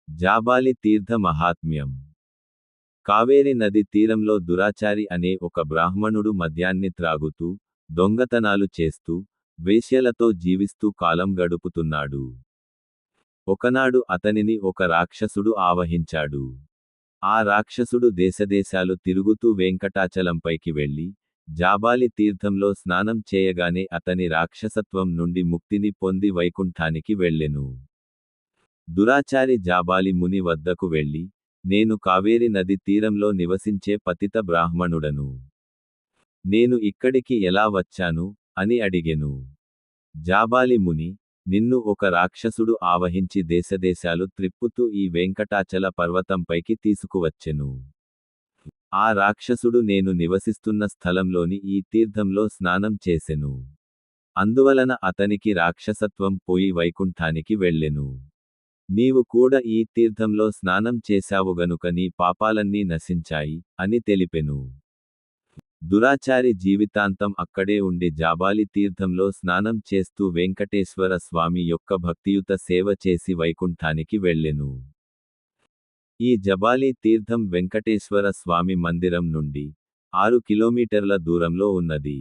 జాబాలి తీర్థ మహాత్మ్యం. కావేరి నది తీరంలో దురాచారి అనే ఒక బ్రాహ్మణుడు మద్యాన్ని త్రాగుతూ, దొంగతనాలు చేస్తూ, వేశ్యలతో జీవిస్తూ కాలం గడుపుతున్నాడు. ఒకనాడు అతనిని ఒక రాక్షసుడు ఆవహించాడు. ఆ రాక్షసుడు దేశదేశాలు తిరుగుతూ వెంకటాచలంపైకి వెళ్ళి, జాబాలి తీర్థంలో స్నానం చేయగానే అతని రాక్షసత్వం నుండి ముక్తిని పొంది వైకుంఠానికి వెళ్ళెను. దురాచారి జాబాలి ముని వద్దకు వెళ్ళి, నేను కావేరి నది తీరంలో నివసించే పతిత బ్రాహ్మణుడను. నేను ఇక్కడికి ఎలా వచ్చాను అని అడిగెను. జాబాలి ముని, నిన్ను ఒక రాక్షసుడు ఆవహించి దేశదేశాలు త్రిప్పుతూ ఈ వెంకటాచల పర్వతంపైకి తీసుకువచ్చెను. ఆ రాక్షసుడు నేను నివసిస్తున్న స్థలంలోని ఈ తీర్థంలో స్నానం చేసెను. అందువలన అతనికి రాక్షసత్వం పోయి వైకుంఠానికి వెళ్ళెను. నీవు కూడా ఈ తీర్థంలో స్నానం చేశావు గనుక నీ పాపాలన్నీ నశించాయి అని తెలిపెను. దురాచారి జీవితాంతం అక్కడే ఉండి జాబాలి తీర్థంలో స్నానం చేస్తూ వెంకటేశ్వర స్వామి యొక్క భక్తియుత సేవ చేసి వైకుంఠానికి వెళ్ళెను. ఈ జబాలి తీర్థం వెంకటేశ్వర స్వామి మందిరం నుండి 6 కిలోమీటర్ల దూరంలో ఉన్నది.